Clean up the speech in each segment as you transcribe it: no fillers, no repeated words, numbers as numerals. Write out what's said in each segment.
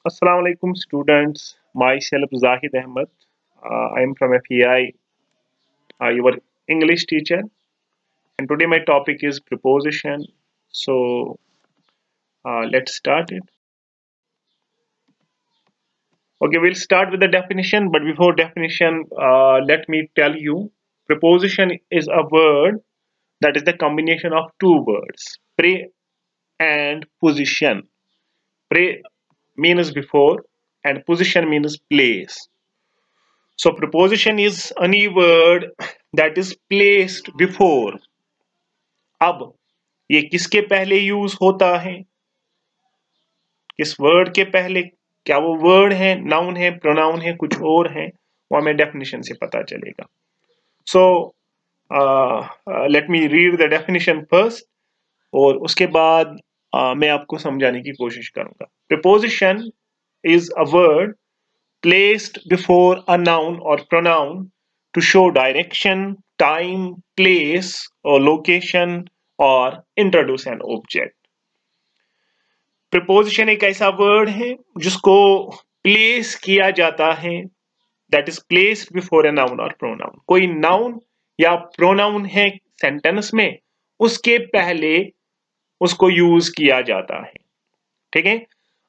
Assalamu alaikum students. Myself Zahid Ahmed. I am from FEI, your English teacher. And today my topic is preposition. So let's start it. Okay, we'll start with the definition. But before definition, let me tell you, preposition is a word that is the combination of two words, pre and position. Pre means before and position means place. So preposition is any word that is placed before. अब ये किसके पहले use होता है? किस word के पहले? क्या वो वर्ड है, नाउन है, प्रोनाउन है, कुछ और है? वो हमें डेफिनेशन से पता चलेगा. So let me read the definition first और उसके बाद मैं आपको समझाने की कोशिश करूंगा. Preposition is a word placed before a noun or pronoun to show direction, time, place, or location, or introduce an object. Preposition एक ऐसा word है जिसको place किया जाता है, that is placed before a noun or pronoun. कोई noun या pronoun है sentence में, उसके पहले उसको use किया जाता है. ठीक है?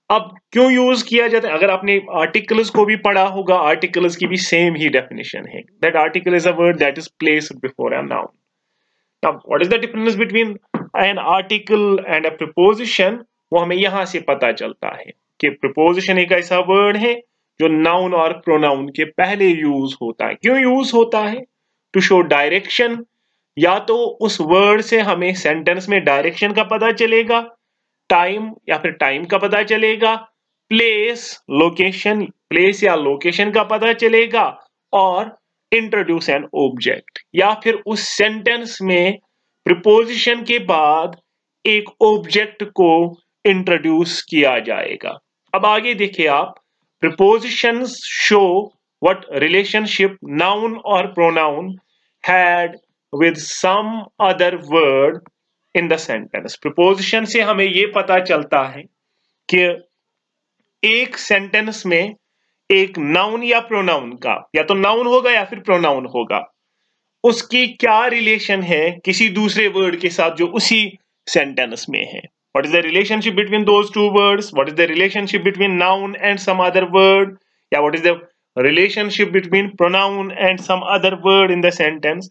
अब क्यों यूज किया जाता है? अगर आपने आर्टिकल्स को भी पढ़ा होगा, आर्टिकल्स की भी सेम ही डेफिनेशन है. That article is a word that is placed before a noun. Now what is the difference between an article and a preposition? वो हमें यहां से पता चलता है कि प्रीपोजिशन एक ऐसा वर्ड है जो नाउन और प्रोनाउन के पहले यूज होता है. क्यों यूज होता है? To show direction. या तो उस वर्ड से हमें सेंटेंस में डायरेक्शन का पता चलेगा, टाइम या फिर टाइम का पता चलेगा, प्लेस लोकेशन, प्लेस या लोकेशन का पता चलेगा, और इंट्रोड्यूस एन ऑब्जेक्ट, या फिर उस सेंटेंस में प्रीपोजिशन के बाद एक ऑब्जेक्ट को इंट्रोड्यूस किया जाएगा. अब आगे देखिए आप, prepositions show what relationship noun और pronoun had with some other word in the sentence. Preposition से हमें यह पता चलता है कि एक सेंटेंस में एक नाउन या प्रोनाउन का, या तो नाउन होगा या फिर प्रोनाउन होगा, उसकी क्या रिलेशन है किसी दूसरे वर्ड के साथ जो उसी सेंटेंस में है. What is the relationship between those two words? What is the relationship between noun and some other word? या what is the relationship between pronoun and some other word in the sentence?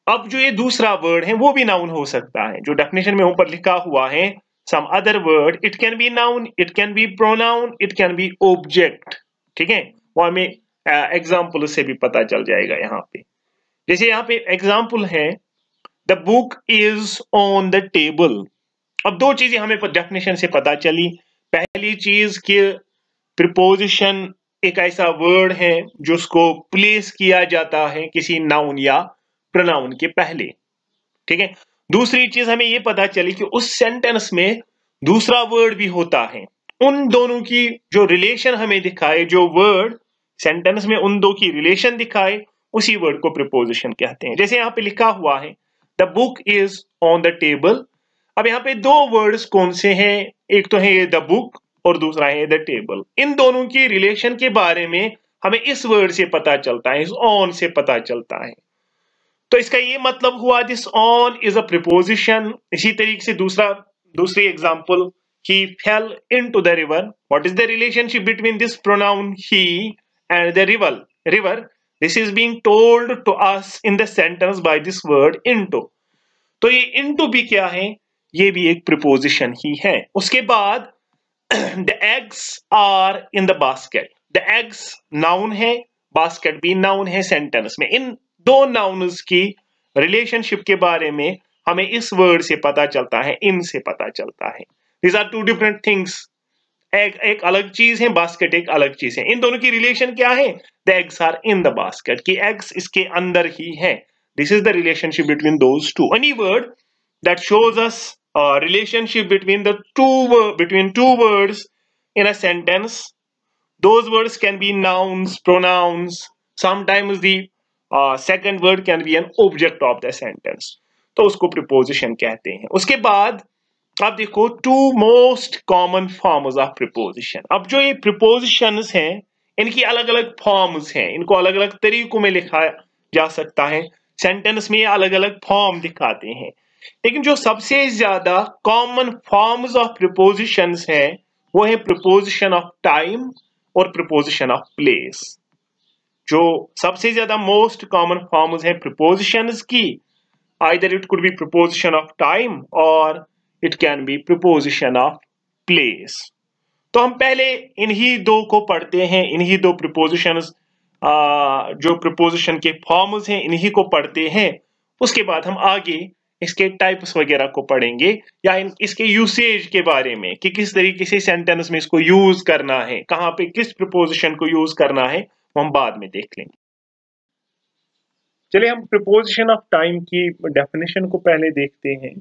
अब जो ये दूसरा word है वो भी noun हो सकता है. जो डेफिनेशन में ऊपर लिखा हुआ है, some other word, it can be noun, it can be pronoun, it can be object. ठीक है? वो हमें एग्जाम्पल से भी पता चल जाएगा. यहाँ पे जैसे यहाँ पे एग्जाम्पल है, the book is on the table. अब दो चीजें हमें डेफिनेशन से पता चली. पहली चीज कि प्रीपोजिशन एक ऐसा वर्ड है जो उसको प्लेस किया जाता है किसी नाउन या प्रोनाउन के पहले. ठीक है? दूसरी चीज हमें यह पता चली कि उस सेंटेंस में दूसरा वर्ड भी होता है. उन दोनों की जो रिलेशन हमें दिखाए, जो वर्ड सेंटेंस में उन दो की रिलेशन दिखाए, उसी वर्ड को प्रीपोजिशन कहते हैं. जैसे यहां पे लिखा हुआ है, the book is on the table. अब यहाँ पे दो वर्ड्स कौन से हैं? एक तो है ये द बुक और दूसरा है द टेबल. इन दोनों की रिलेशन के बारे में हमें इस वर्ड से पता चलता है, इस ऑन से पता चलता है. तो इसका ये मतलब हुआ this on is a preposition. इसी तरीके से दूसरी example, he fell into the river. What is the relationship between this pronoun he and the river? This is being told to us in the sentence by this word into. तो ये into भी क्या है? ये भी एक preposition ही है. उसके बाद the eggs are in the basket. The eggs noun है, basket भी noun है सेंटेंस में. इन दो नाउन्स की रिलेशनशिप के बारे में हमें इस वर्ड से पता चलता है, इन से पता चलता है. These are two different things. एक अलग चीज है, बास्केट एक अलग चीज है. इन दोनों की रिलेशन क्या है? The eggs are in the basket. कि eggs इसके अंदर ही है. This is the relationship between those two. Any word that shows us a relationship between two words in a sentence, those words can be nouns, pronouns. Sometimes the second word can be an object of the sentence. तो उसको preposition कहते हैं. उसके बाद अब देखो two most common forms of preposition. अब जो ये प्रीपोजिशंस हैं इनकी अलग अलग फॉर्म्स हैं, इनको अलग अलग तरीकों में लिखा जा सकता है, सेंटेंस में ये अलग अलग फॉर्म दिखाते हैं। लेकिन जो सबसे ज्यादा कॉमन फॉर्म्स ऑफ प्रीपोजिशंस हैं वो है प्रीपोजिशन ऑफ टाइम और प्रीपोजिशन ऑफ प्लेस। जो सबसे ज्यादा मोस्ट कॉमन फॉर्म्स हैं प्रीपोजिशंस की, either it could be preposition of time और it can be preposition of place. तो हम पहले इन्हीं दो को पढ़ते हैं, इन्हीं दो प्रीपोजिशंस जो प्रीपोजिशन के फॉर्म्स हैं इन्हीं को पढ़ते हैं। उसके बाद हम आगे इसके टाइप्स वगैरह को पढ़ेंगे या इसके यूसेज के बारे में कि किस तरीके से सेंटेंस में इसको यूज करना है, कहां पे किस प्रीपोजिशन को यूज करना है, वो हम बाद में देख लेंगे। चलिए हम प्रीपोजिशन ऑफ टाइम की डेफिनेशन को पहले देखते हैं।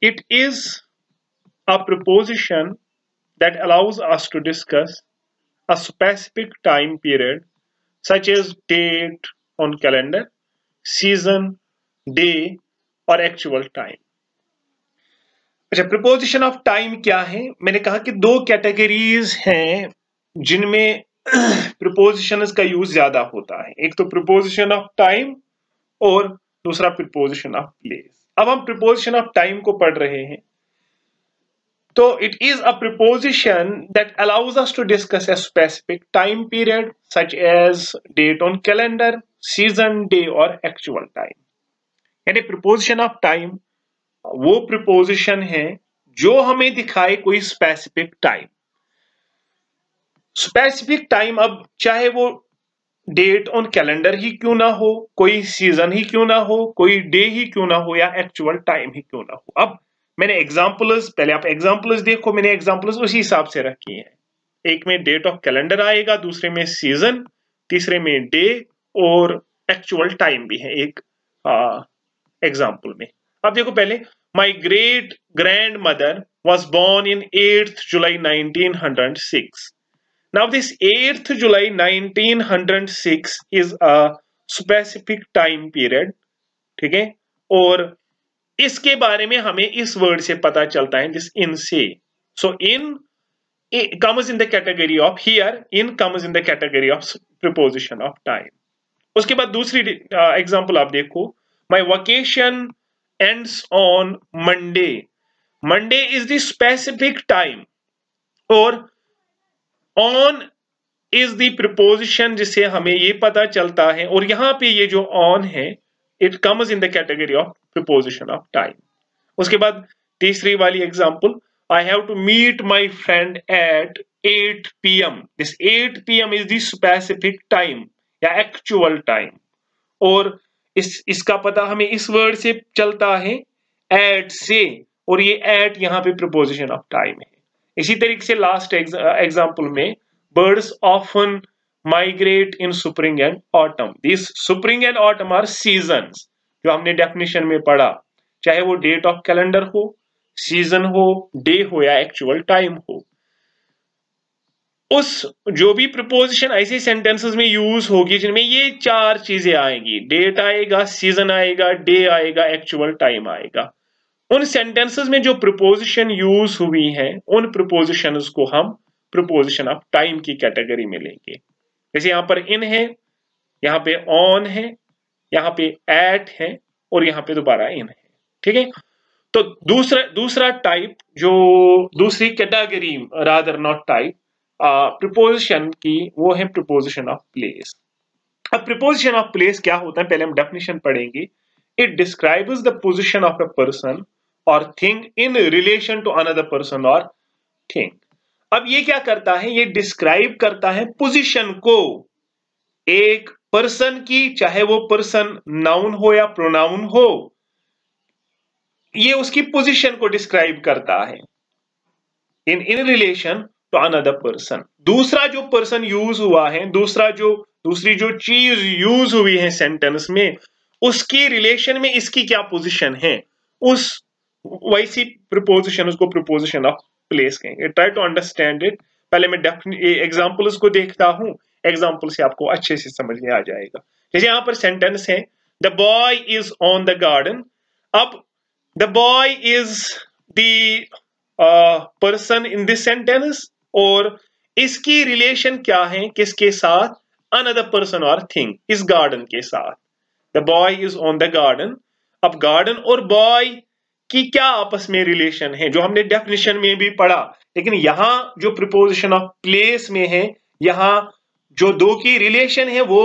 It is a preposition that allows us to discuss a specific time period such as date on calendar, season, day और actual time। अच्छा, preposition of time क्या है? मैंने कहा कि दो कैटेगरीज हैं जिनमें prepositions का यूज ज्यादा होता है। एक तो preposition of time और दूसरा preposition of place। अब हम प्रीपोजिशन ऑफ टाइम को पढ़ रहे हैं। तो it is a preposition that allows us to discuss a specific time period such as date on calendar, season, day और एक्चुअल टाइम। यानी प्रीपोजिशन ऑफ टाइम वो प्रीपोजिशन है जो हमें दिखाए कोई स्पेसिफिक टाइम। स्पेसिफिक टाइम अब चाहे वो डेट ऑन कैलेंडर ही क्यों ना हो, कोई सीजन ही क्यों ना हो, कोई डे ही क्यों ना हो या एक्चुअल टाइम ही क्यों ना हो। अब मैंने एग्जांपल्स, पहले आप एग्जांपल्स देखो, मैंने एग्जांपल्स उसी हिसाब से रखी हैं। एक में डेट ऑफ कैलेंडर आएगा, दूसरे में सीजन, तीसरे में डे और एक्चुअल टाइम भी है एक एग्जांपल में। अब देखो पहले, my great grandmother was born in 8th July 1906। Now this 8th July 1906 is a specific time period, ठीक है। और इसके बारे में हमें इस वर्ड से पता चलता है, जिस इन से। So in comes in the category of, here in comes in the category of preposition of time। उसके बाद दूसरी एग्जांपल आप देखो, my vacation ends on Monday। Monday is the specific time और on is the preposition जिससे हमें ये पता चलता है, और यहां पे ये जो on है it comes in the category of preposition of time। उसके बाद तीसरी वाली example, I have to meet my friend at 8 PM। This 8 PM is the specific time या actual time, और इसका पता हमें इस वर्ड से चलता है at से, और ये at यहाँ पे preposition of time है। इसी तरीके से लास्ट एग्जांपल में, birds often migrate in spring and autumn। These spring and autumn are seasons जो हमने डेफिनेशन में पढ़ा, चाहे वो डेट ऑफ कैलेंडर हो, सीजन हो, डे हो या एक्चुअल टाइम हो। उस जो भी प्रीपोजिशन ऐसे सेंटेंसेस में यूज होगी जिनमें ये चार चीजें आएंगी, डेट आएगा, सीजन आएगा, डे आएगा, एक्चुअल टाइम आएगा, उन सेंटेंसेस में जो प्रीपोजिशन यूज हुई हैं उन प्रीपोजिशंस को हम प्रीपोजिशन ऑफ टाइम की कैटेगरी में लेंगे। जैसे यहां पर इन है, यहां पे ऑन है, यहां पे एट है और यहां पे दोबारा इन है, ठीक है। तो दूसरा टाइप, जो दूसरी category, rather not type, preposition की, वो है प्रीपोजिशन ऑफ प्लेस। अब प्रीपोजिशन ऑफ प्लेस क्या होता है, पहले हम डेफिनेशन पढ़ेंगे। It describes the position of a person और thing in relation to another person और थिंग। अब ये क्या करता है, ये डिस्क्राइब करता है पोजीशन को एक पर्सन की, चाहे वो पर्सन नाउन हो या प्रोनाउन हो, ये उसकी पोजीशन को डिस्क्राइब करता है in relation to another person. दूसरा जो पर्सन यूज हुआ है, दूसरी जो चीज यूज हुई है सेंटेंस में, उसकी रिलेशन में इसकी क्या पोजीशन है, उस वैसी प्रीपोजिशन, उसको प्रीपोजिशन ऑफ प्लेस कहेंगे। Try to understand it. पहले मैं एग्जांपल्स को देखता हूं, एग्जांपल से आपको अच्छे से समझ में आ जाएगा। जैसे यहां पर सेंटेंस है, the boy is on the garden. अब the boy is the person in this sentence, और इसकी रिलेशन क्या है किसके साथ? अनदर पर्सन और थिंग, इस गार्डन के साथ। The boy is on the garden. अब गार्डन और बॉय की क्या आपस में रिलेशन है, जो हमने डेफिनेशन में भी पढ़ा, लेकिन यहां जो प्रिपोजिशन ऑफ प्लेस में है, यहां जो दो की रिलेशन है वो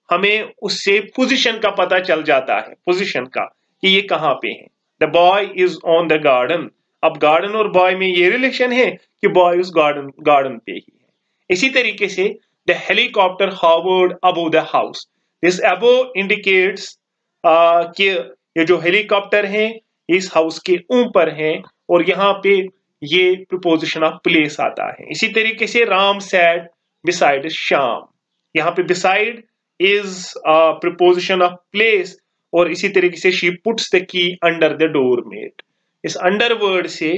हमें उससे पोजीशन का पता चल जाता है, पोजीशन का, कि ये कहां पे है। The boy is on the garden. अब गार्डन और बॉय में ये रिलेशन है कि बॉय उस गार्डन गार्डन पे ही है। इसी तरीके से the helicopter Howard above the house. This above indicates कि ये जो हेलीकॉप्टर है इस हाउस के ऊपर है, और यहाँ पे ये प्रिपोजिशन ऑफ प्लेस आता है। इसी तरीके से राम सैट बिसाइड श्याम, यहाँ पे beside is preposition of place, और इसी तरीके से she puts the key under the door mat. इस अंडर वर्ड से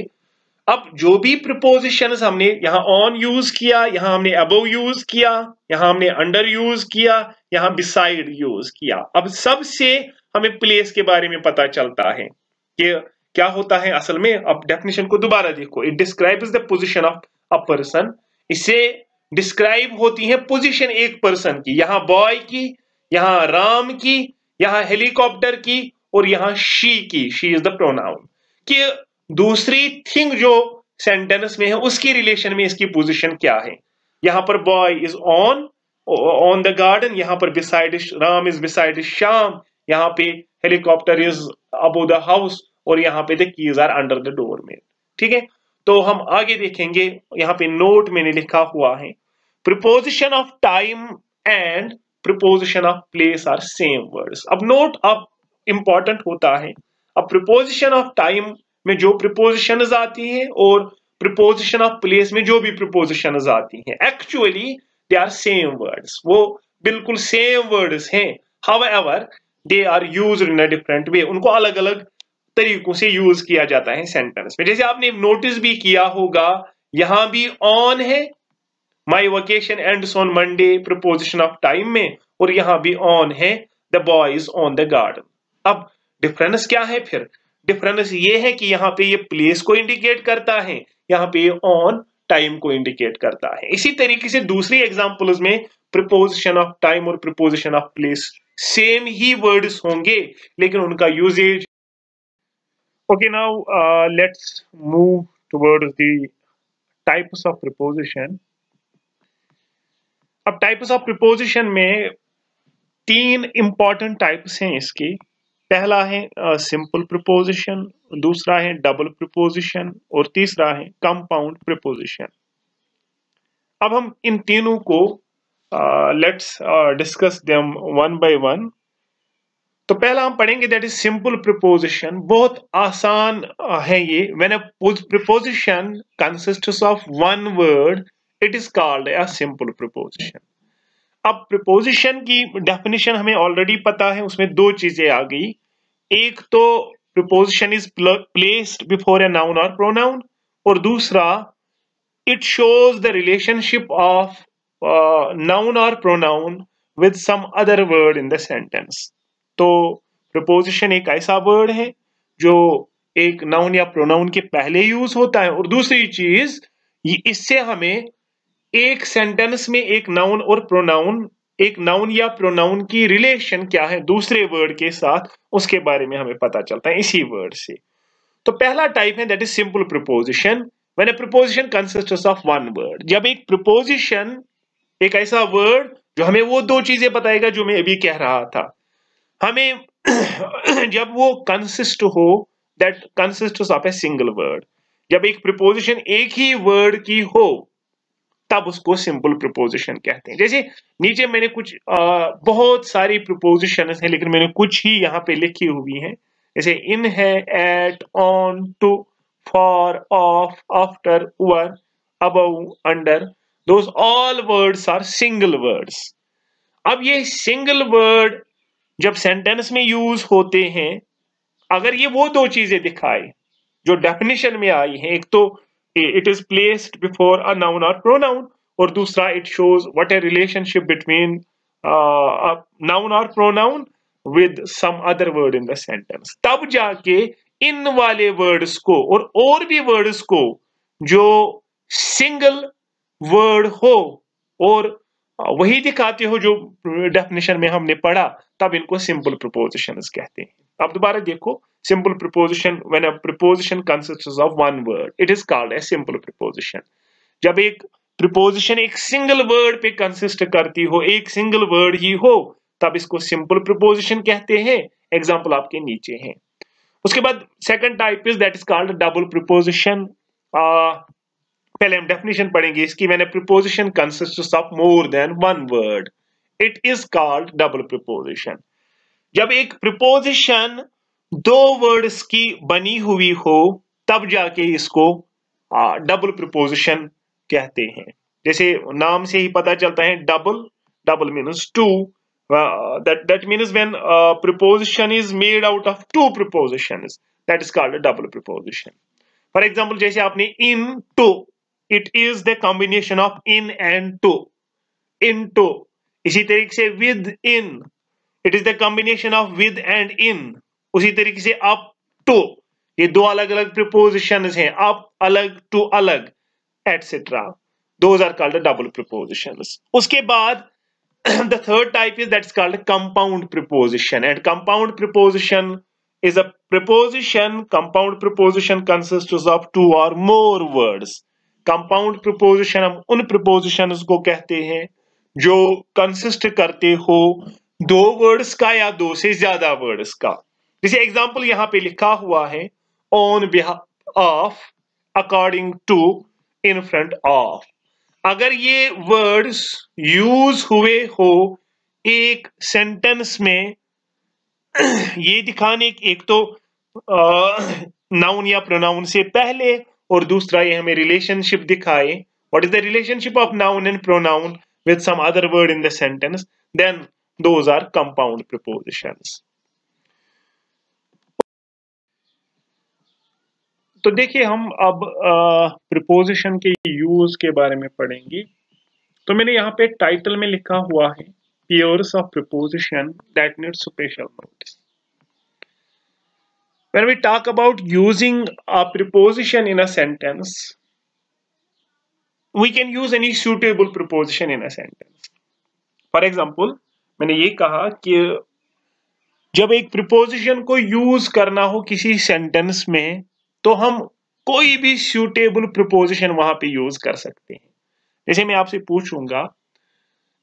अब जो भी प्रिपोजिशंस हमने यहां ऑन यूज किया, यहां हमने अबव यूज किया, यहां हमने अंडर यूज किया, यहां बिसाइड यूज किया, अब सबसे हमें प्लेस के बारे में पता चलता है कि क्या होता है असल में। अब डेफिनेशन को दोबारा देखो, it describes the position of a person. इससे डिस्क्राइब होती है पोजीशन एक पर्सन की, यहां बॉय की, यहां राम की, यहां हेलीकॉप्टर की, और यहां शी की, शी इज द प्रोनाउन, कि दूसरी थिंग जो सेंटेंस में है उसकी रिलेशन में इसकी पोजीशन क्या है। यहां पर boy is on the garden, यहां पर beside Ram is beside Shyam, यहां पे helicopter is above the house, और यहां पे the keys are under the door में। ठीक है, तो हम आगे देखेंगे। यहां पे नोट मैंने लिखा हुआ है, preposition of time and preposition of place are same words. अब नोट अब इंपॉर्टेंट होता है। अब प्रिपोजिशन ऑफ टाइम में जो प्रिपोजिशंस आती हैं और प्रिपोजिशन ऑफ प्लेस में जो भी प्रिपोजिशंस आती हैं, actually they are same words, वो बिल्कुल सेम वर्ड्स हैं। However they are used in a different way, उनको अलग अलग तरीकों से यूज किया जाता है सेंटेंस में। जैसे आपने नोटिस भी किया होगा, यहां भी ऑन है, my vacation ends on Monday, preposition of time में, और यहां भी ऑन है, the boy is on the garden. अब डिफरेंस क्या है फिर? डिफरेंस ये है कि यहाँ पे ये प्लेस को इंडिकेट करता है, यहाँ पे ये ऑन टाइम को इंडिकेट करता है। इसी तरीके से दूसरी एग्जांपल्स में प्रिपोजिशन ऑफ टाइम और प्रिपोजिशन ऑफ प्लेस सेम ही वर्ड्स होंगे, लेकिन उनका usages. Okay, now let's move towards the types of preposition. अब टाइप्स ऑफ प्रिपोजिशन में तीन इंपॉर्टेंट टाइप्स हैं इसके। पहला है सिंपल प्रिपोजिशन, दूसरा है डबल प्रिपोजिशन, और तीसरा है कंपाउंड प्रिपोजिशन। अब हम इन तीनों को let's discuss them one by one. तो पहला हम पढ़ेंगे दैट इज सिंपल प्रिपोजिशन। बहुत आसान है ये। When a preposition consists of one word, it is called a simple preposition. अब प्रिपोजिशन की डेफिनेशन हमें ऑलरेडी पता है, उसमें दो चीजें आ गई। एक तो preposition is placed before a noun और प्रोनाउन, और दूसरा it shows the relationship of noun और pronoun with some other word in the sentence. तो प्रिपोजिशन एक ऐसा वर्ड है जो एक नाउन या प्रोनाउन के पहले यूज होता है, और दूसरी चीज इससे हमें एक सेंटेंस में एक नाउन और प्रोनाउन, एक नाउन या प्रोनाउन की रिलेशन क्या है दूसरे वर्ड के साथ, उसके बारे में हमें पता चलता है इसी वर्ड से। तो पहला टाइप है that is simple preposition. When a preposition consists of one word, जब एक प्रिपोजिशन एक ऐसा वर्ड जो हमें वो दो चीजें बताएगा जो मैं अभी कह रहा था, हमें जब वो कंसिस्ट हो, that consists of a single word, जब एक प्रिपोजिशन एक ही वर्ड की हो तब उसको सिंपल प्रिपोजिशन कहते हैं। जैसे नीचे मैंने कुछ बहुत सारी प्रिपोजिशन हैं, लेकिन मैंने कुछ ही यहाँ पे लिखी हुई हैं। जैसे इन है, at, on, to, for, of, after, over, above, under, those all words are single words. अब ये सिंगल वर्ड जब सेंटेंस में यूज होते हैं, अगर ये वो दो चीजें दिखाए जो डेफिनेशन में आई है, एक तो it is placed before a noun और प्रोनाउन, और दूसरा it shows what a relationship between noun और pronoun with some other word in the sentence, तब जाके इन वाले वर्ड्स को और भी वर्ड्स को जो सिंगल वर्ड हो और वही दिखाते हो जो डेफिनेशन में हमने पढ़ा, तब इनको सिंपल प्रीपोजिशंस कहते हैं। अब दोबारा देखो, simple preposition, when a preposition consists of one word it is called a simple preposition. जब एक प्रीपोजिशन एक सिंगल वर्ड पे कंसिस्ट करती हो, एक सिंगल वर्ड ही हो, तब इसको सिंपल प्रीपोजिशन कहते हैं। एग्जांपल आपके नीचे हैं। उसके बाद second type is that is called double preposition. पहले हम डेफिनेशन पढ़ेंगे इसकी। When a preposition consists of more than one word it is called double preposition. जब एक प्रीपोजिशन दो वर्ड्स की बनी हुई हो, तब जाके इसको डबल प्रीपोजिशन कहते हैं। जैसे नाम से ही पता चलता है, double, double means two, that means when a preposition is made out of two prepositions, that is called a double preposition. For example, जैसे आपने in to, it is the combination of in and to, into। इसी तरीके से with in, it is the combination of with and in। उसी तरीके से up to, ये दो अलग अलग prepositions हैं, up अलग to अलग, etc. Those are called the double prepositions. उसके बाद the third type is that's called compound preposition, and compound preposition is a preposition, compound preposition consists of two or more words। compound preposition हम उन prepositions को कहते हैं जो consist करते हो दो words का या दो से ज्यादा words का। जैसे एग्जाम्पल यहां पे लिखा हुआ है on behalf of, according to, in front of। अगर ये वर्ड्स यूज हुए हो एक सेंटेंस में, ये दिखाने, एक तो नाउन या प्रोनाउन से पहले, और दूसरा ये हमें रिलेशनशिप दिखाए, what is the relationship of noun and pronoun with some other word in the sentence, then those are compound prepositions. तो देखिए, हम अब प्रीपोजिशन के यूज के बारे में पढ़ेंगे। तो मैंने यहाँ पे टाइटल में लिखा हुआ है pairs of preposition that need special notice. When we talk about using a preposition in a sentence, we can use any suitable preposition in a sentence. For example, मैंने ये कहा कि जब एक प्रीपोजिशन को यूज करना हो किसी सेंटेंस में, तो हम कोई भी सुटेबल प्रीपोजिशन वहां पे यूज कर सकते हैं। जैसे मैं आपसे पूछूंगा,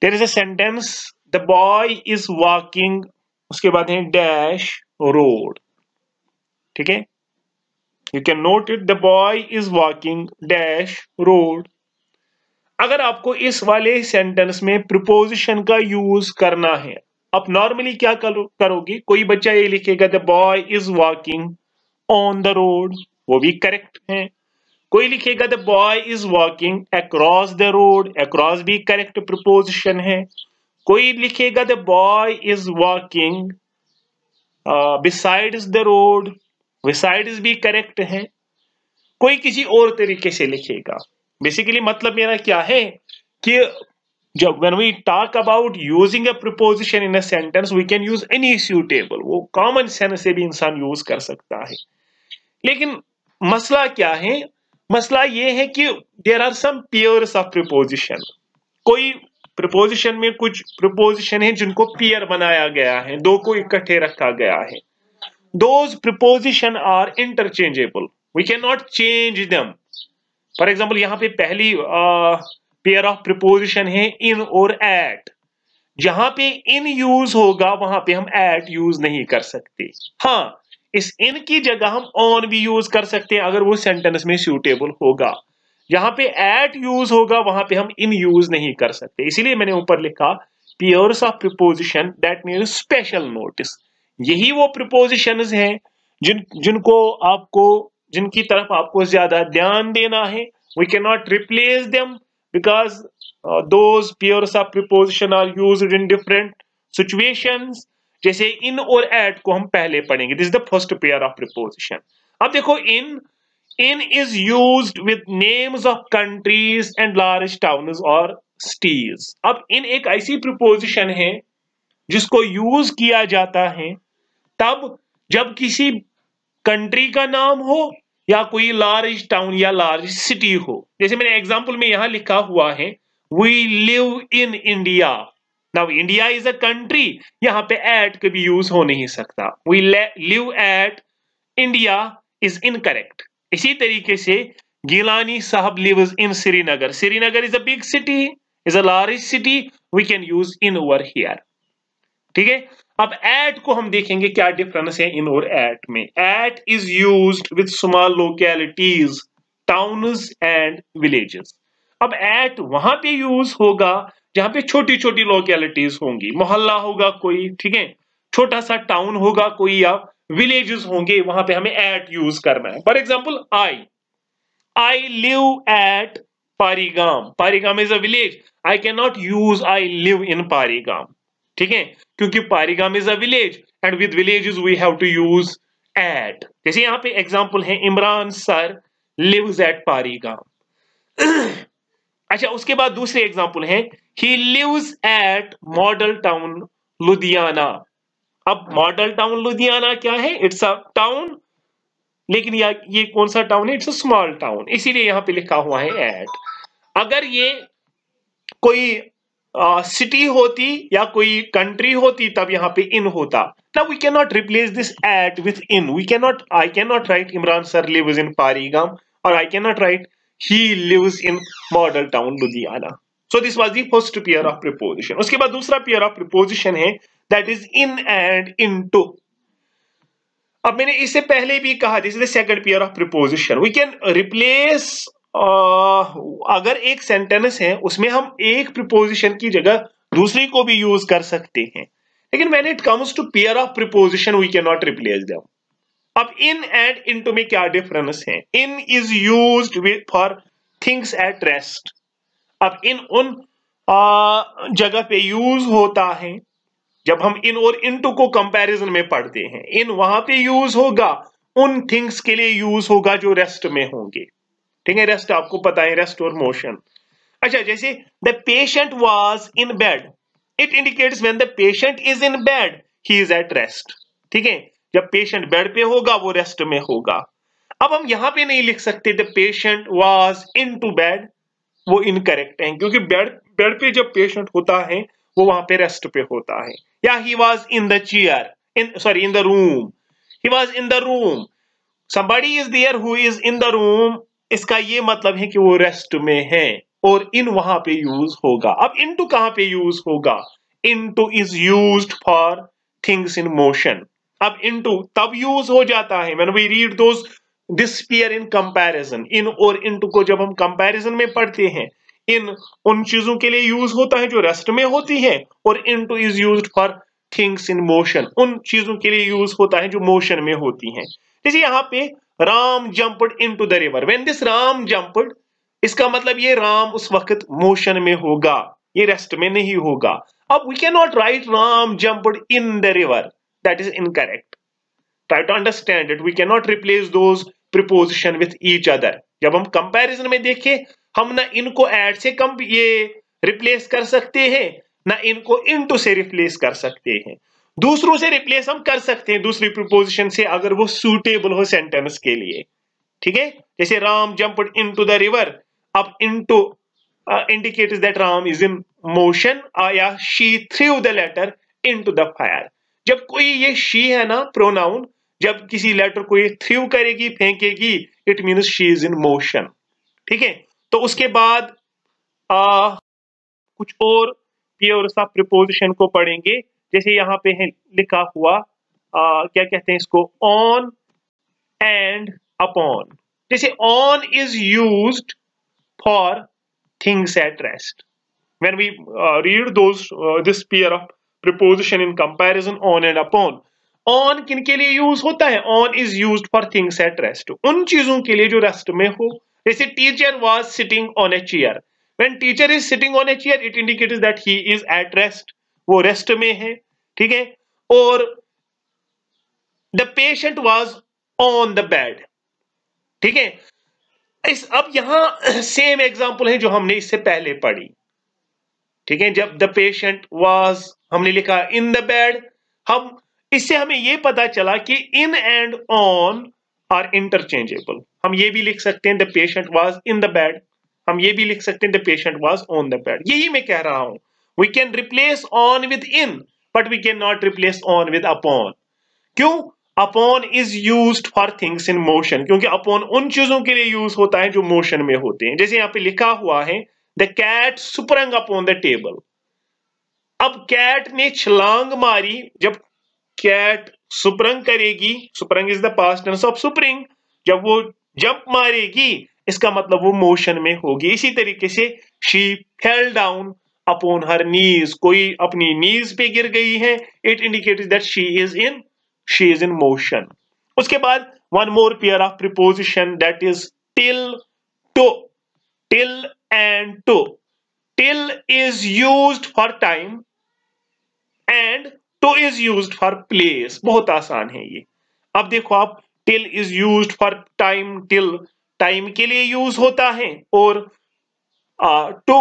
there is a sentence, the boy is walking, उसके बाद है डैश रोड। ठीक है, you can note it, the boy is walking dash road. अगर आपको इस वाले सेंटेंस में प्रीपोजिशन का यूज करना है, आप नॉर्मली क्या करोगे? कोई बच्चा ये लिखेगा the boy is walking on the road, वो भी करेक्ट है। कोई लिखेगा the boy is walking across the road, across भी करेक्ट प्रीपोजिशन है। कोई लिखेगा the boy is walking besides the road, besides भी करेक्ट है। कोई किसी और तरीके से लिखेगा। बेसिकली मतलब मेरा क्या है कि जब when we talk about using a preposition in a sentence, we can use any suitable, वो कॉमन सेंस से भी इंसान यूज कर सकता है। लेकिन मसला क्या है? मसला ये है कि there are some pairs of preposition। कोई preposition में कुछ preposition है जिनको पेयर बनाया गया है, दो को इकट्ठे रखा गया है। Those preposition are interchangeable, we cannot change them। For example यहां पे पहली पेयर ऑफ प्रीपोजिशन है इन और एट। जहां पे इन यूज होगा वहां पे हम एट यूज नहीं कर सकते। हाँ, इस इन की जगह हम ऑन भी यूज कर सकते हैं अगर वो सेंटेंस में सूटेबल होगा। जहां पे एट यूज होगा वहां पे हम इन यूज नहीं कर सकते। इसीलिए मैंने ऊपर लिखा pairs of preposition that need special notice. यही वो प्रीपोजिशंस हैं जिनकी तरफ आपको ज्यादा ध्यान देना है। We cannot replace them because those pairs of preposition are used in different situations। जैसे in और at को हम पहले पढ़ेंगे। This is the first pair of preposition। अब देखो, in is used with names of countries and large towns or cities। अब in एक ऐसी preposition है जिसको यूज किया जाता है तब जब किसी कंट्री का नाम हो या कोई लार्ज टाउन या लार्ज सिटी हो। जैसे मैंने एग्जांपल में यहां लिखा हुआ है we live in India. Now India is a country, यहां पे एट कभी यूज हो नहीं सकता। We live at India is incorrect. इसी तरीके से गिलानी साहब lives in Srinagar. Srinagar is a big city, is a large city, we can use in over here. ठीक है, अब एट को हम देखेंगे क्या डिफरेंस है इन और एट में। At is used with small localities, towns and villages. अब एट वहां पे यूज होगा जहां पे छोटी छोटी लोकेलिटीज होंगी, मोहल्ला होगा कोई, ठीक है, छोटा सा टाउन होगा कोई या विलेजेस होंगे, वहां पे हमें एट यूज करना है। For example I live at Parigam. Parigam is a village, I can not use I live in Parigam. ठीक है, क्योंकि Parigam is a village and with villages we have to use at. जैसे यहां पे एग्जांपल है Imran sir lives at Parigam. अच्छा, उसके बाद दूसरे एग्जांपल है he lives at Model Town Ludhiana. अब मॉडल टाउन लुधियाना क्या है? इट्स अ टाउन, लेकिन ये कौन सा टाउन है? इट्स अ स्मॉल टाउन, इसीलिए यहां पे लिखा हुआ है एट। अगर ये कोई सिटी होती या कोई कंट्री होती तब यहाँ पे इन होता। Now we can not replace this at with in. I can not write Imran sir lives in Parigam और I can not write he lives in Model Town Ludhiana. So this was the first pair of preposition. उसके बाद दूसरा pair of preposition है that is in and into. अब मैंने इससे पहले भी कहा this is the second pair of preposition. We can replace, अगर एक सेंटेंस है उसमें हम एक प्रीपोजिशन की जगह दूसरी को भी यूज कर सकते हैं, लेकिन when it comes to pair of preposition we can not replace them. अब इन एंड इनटू में क्या डिफरेंस है? In is used for things at rest. अब इन उन जगह पे यूज होता है जब हम इन और इनटू को कंपैरिजन में पढ़ते हैं। इन वहां पे यूज होगा, उन थिंग्स के लिए यूज होगा जो रेस्ट में होंगे। ठीक है, रेस्ट आपको पता है, रेस्ट और मोशन। अच्छा, जैसे the patient was in bed, it indicates when the patient is in bed he is at rest. ठीक है, जब पेशेंट बेड पे होगा वो रेस्ट में होगा। अब हम यहां पे नहीं लिख सकते the patient was into bed, वो इनकरेक्ट है, क्योंकि बेड पे जब पेशेंट होता है वो वहां पे रेस्ट पे होता है। या he was in the chair, in the room, he was in the room, somebody is there who is in the room, इसका ये मतलब है कि वो रेस्ट में है और इन वहां पे यूज होगा। अब इनटू कहां पे यूज होगा? Into is used for things in motion. अब इनटू तब यूज हो जाता है when we read those this pair in comparison. In और इनटू को जब हम कंपैरिजन में पढ़ते हैं, इन उन चीजों के लिए यूज होता है जो रेस्ट में होती है और into is used for things in motion, उन चीजों के लिए यूज होता है जो मोशन में होती हैं। जैसे यहां पे Ram jumped into the river, when this Ram jumped, इसका मतलब ये राम उस वक्त मोशन में होगा, ये रेस्ट में नहीं होगा। अब we can not write Ram jumped in the river, that is incorrect. Try to understand it, we can not replace those preposition with each other. जब हम कंपैरिजन में देखें, हम ना इनको ऐड से कम ये रिप्लेस कर सकते हैं, ना इनको इनटू से रिप्लेस कर सकते हैं। दूसरों से रिप्लेस हम कर सकते हैं दूसरी प्रीपोजिशन से अगर वो सूटेबल हो सेंटेंस के लिए। ठीक है, जैसे Ram jumped into the river, अब into indicates that Ram is in motion, या she threw the letter into the fire. जब कोई ये शी है ना प्रोनाउन, जब किसी लेटर को ये थ्रू करेगी, फेंकेगी, it means she is in motion. ठीक है, तो उसके बाद कुछ और पेयर्स ऑफ प्रीपोजिशन को पढ़ेंगे। जैसे यहां पे है लिखा हुआ क्या कहते हैं इसको, ऑन एंड अपॉन। जैसे on is used for things at rest. When we read those this pair of preposition in comparison on and upon, on किन के लिए यूज होता है? On is used for things at rest, उन चीजों के लिए जो रेस्ट में हो। जैसे teacher was sitting on a chair, when teacher is sitting on a chair it indicates that he is at rest, वो रेस्ट में है। ठीक है, और the patient was on the bed. ठीक है, अब यहां सेम एग्जांपल है जो हमने इससे पहले पढ़ी। ठीक है, जब द पेशेंट वाज हमने लिखा इन द बेड, हम इससे हमें यह पता चला कि in and on are interchangeable. हम ये भी लिख सकते हैं the patient was in the bed, हम ये भी लिख सकते हैं the patient was on the bed. यही मैं कह रहा हूं, we can replace on with in but we can not replace on with upon. क्यों? Upon is used for things in motion, क्योंकि अपॉन उन चीजों के लिए यूज होता है जो मोशन में होते हैं। जैसे यहां पे लिखा हुआ है the cat sprung upon the table. अब कैट ने छलांग मारी, जब कैट स्प्रंग करेगी, sprung is the past tense of spring, जब वो जंप मारेगी इसका मतलब वो मोशन में होगी। इसी तरीके से she fell down upon her knees, कोई अपनी नीज पे गिर गई है, it indicates that she is in motion. उसके बाद one more pair of preposition that is till to, till and to. Till is used for time and to is used for place. बहुत आसान है ये। अब देखो आप, till is used for time, till time के लिए यूज होता है, और टू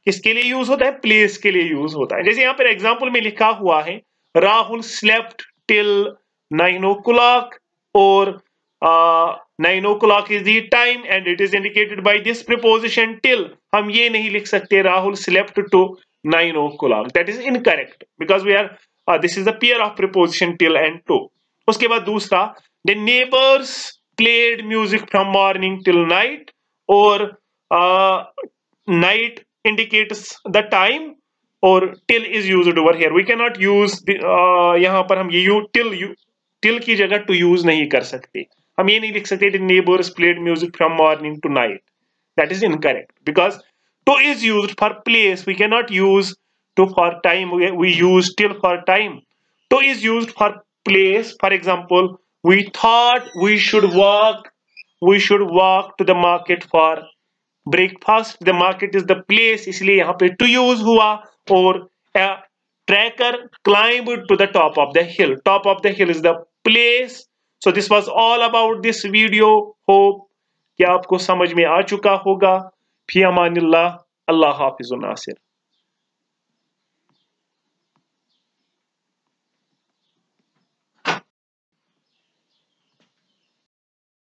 किसके लिए यूज होता है? प्लेस के लिए यूज होता है। जैसे यहां पर एग्जांपल में लिखा हुआ है राहुल स्लेप्ट टिल 9 o'clock, और 9 o'clock is the time and it is indicated by this preposition till। हम ये नहीं लिख सकते Rahul slept to 9 o'clock, that is incorrect because we are this is a pair of preposition till and to। उसके बाद दूसरा, the neighbors played music from morning till night, और night indicates the time, और till is used over here, we cannot use यहाँ पर हम ये till की जगह to use नहीं कर सकते। हम ये नहीं लिख सकते the neighbors played music from morning to night, that is incorrect because to is used for place, we cannot use to for time, we use till for time। to is used for place, for example we thought we should walk to the market for breakfast, the market is the place, इसलिए यहाँ पे to use हुआ। और trekker climb to the top of the hill, top of the hill is the place. So this was all about this video, hope कि आपको समझ में आ चुका होगा। फी अमानिल्लाह, अल्लाह हाफिज़ नासिर।